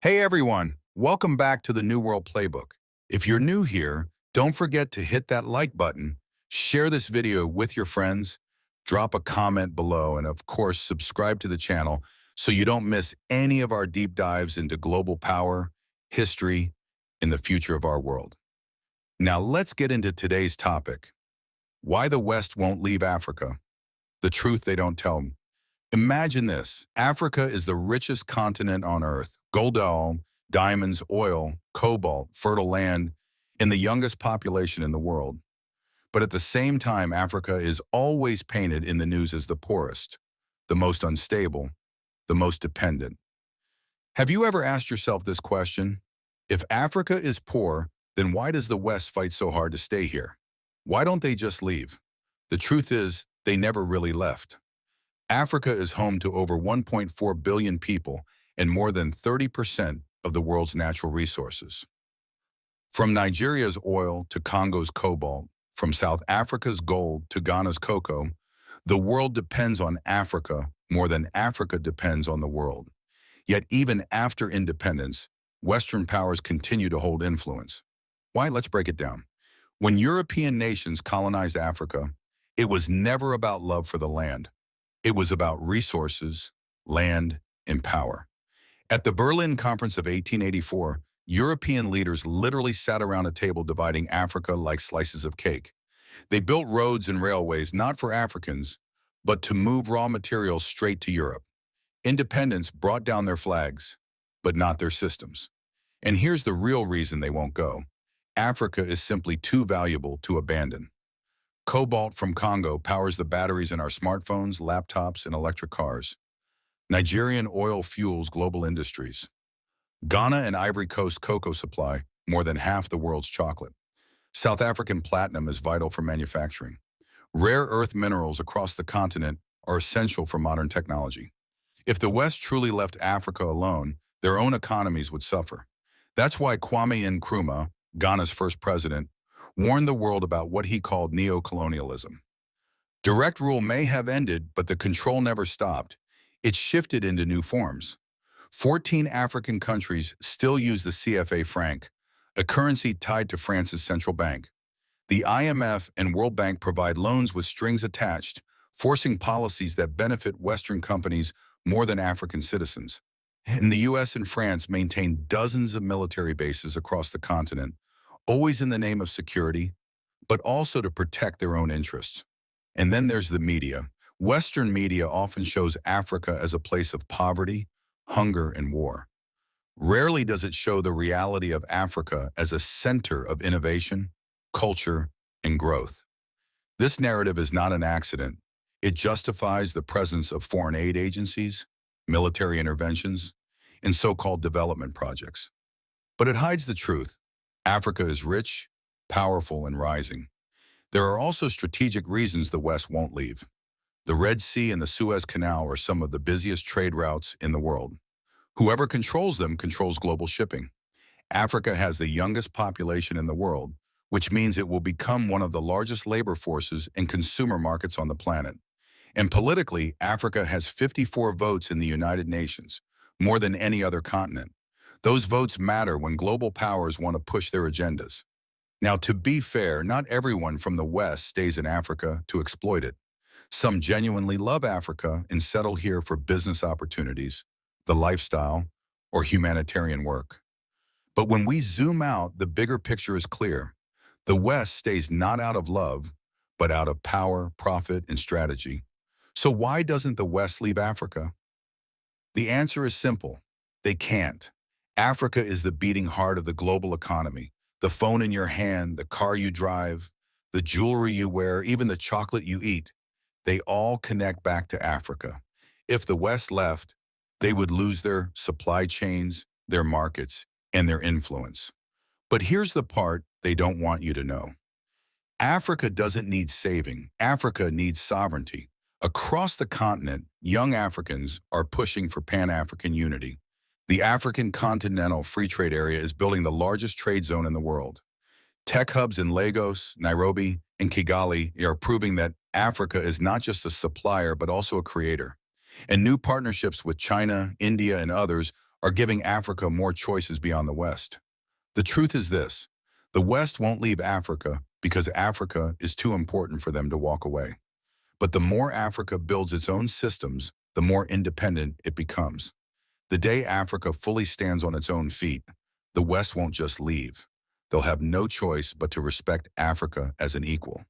Hey everyone, welcome back to the New World Playbook. If you're new here, don't forget to hit that like button, share this video with your friends, drop a comment below, and of course, subscribe to the channel so you don't miss any of our deep dives into global power, history, and the future of our world. Now let's get into today's topic: why the West won't leave Africa, the truth they don't tell. Imagine this. Africa is the richest continent on Earth. Gold, diamonds, oil, cobalt, fertile land, and the youngest population in the world. But at the same time, Africa is always painted in the news as the poorest, the most unstable, the most dependent. Have you ever asked yourself this question? If Africa is poor, then why does the West fight so hard to stay here? Why don't they just leave? The truth is, they never really left. Africa is home to over 1.4 billion people and more than 30% of the world's natural resources. From Nigeria's oil to Congo's cobalt, from South Africa's gold to Ghana's cocoa, the world depends on Africa more than Africa depends on the world. Yet even after independence, Western powers continue to hold influence. Why? Let's break it down. When European nations colonized Africa, it was never about love for the land. It was about resources, land, and power. At the Berlin Conference of 1884, European leaders literally sat around a table dividing Africa like slices of cake. They built roads and railways not for Africans, but to move raw materials straight to Europe. Independence brought down their flags, but not their systems. And here's the real reason they won't go. Africa is simply too valuable to abandon. Cobalt from Congo powers the batteries in our smartphones, laptops, and electric cars. Nigerian oil fuels global industries. Ghana and Ivory Coast cocoa supply more than half the world's chocolate. South African platinum is vital for manufacturing. Rare earth minerals across the continent are essential for modern technology. If the West truly left Africa alone, their own economies would suffer. That's why Kwame Nkrumah, Ghana's first president, warned the world about what he called neo-colonialism. Direct rule may have ended, but the control never stopped. It shifted into new forms. 14 African countries still use the CFA franc, a currency tied to France's central bank. The IMF and World Bank provide loans with strings attached, forcing policies that benefit Western companies more than African citizens. And the US and France maintain dozens of military bases across the continent, always in the name of security, but also to protect their own interests. And then there's the media. Western media often shows Africa as a place of poverty, hunger, and war. Rarely does it show the reality of Africa as a center of innovation, culture, and growth. This narrative is not an accident. It justifies the presence of foreign aid agencies, military interventions, and so-called development projects. But it hides the truth. Africa is rich, powerful, and rising. There are also strategic reasons the West won't leave. The Red Sea and the Suez Canal are some of the busiest trade routes in the world. Whoever controls them controls global shipping. Africa has the youngest population in the world, which means it will become one of the largest labor forces and consumer markets on the planet. And politically, Africa has 54 votes in the United Nations, more than any other continent. Those votes matter when global powers want to push their agendas. Now, to be fair, not everyone from the West stays in Africa to exploit it. Some genuinely love Africa and settle here for business opportunities, the lifestyle, or humanitarian work. But when we zoom out, the bigger picture is clear. The West stays not out of love, but out of power, profit, and strategy. So why doesn't the West leave Africa? The answer is simple. They can't. Africa is the beating heart of the global economy. The phone in your hand, the car you drive, the jewelry you wear, even the chocolate you eat, they all connect back to Africa. If the West left, they would lose their supply chains, their markets, and their influence. But here's the part they don't want you to know. Africa doesn't need saving. Africa needs sovereignty. Across the continent, young Africans are pushing for Pan-African unity. The African Continental Free Trade Area is building the largest trade zone in the world. Tech hubs in Lagos, Nairobi, and Kigali are proving that Africa is not just a supplier, but also a creator. And new partnerships with China, India, and others are giving Africa more choices beyond the West. The truth is this: the West won't leave Africa because Africa is too important for them to walk away. But the more Africa builds its own systems, the more independent it becomes. The day Africa fully stands on its own feet, the West won't just leave. They'll have no choice but to respect Africa as an equal.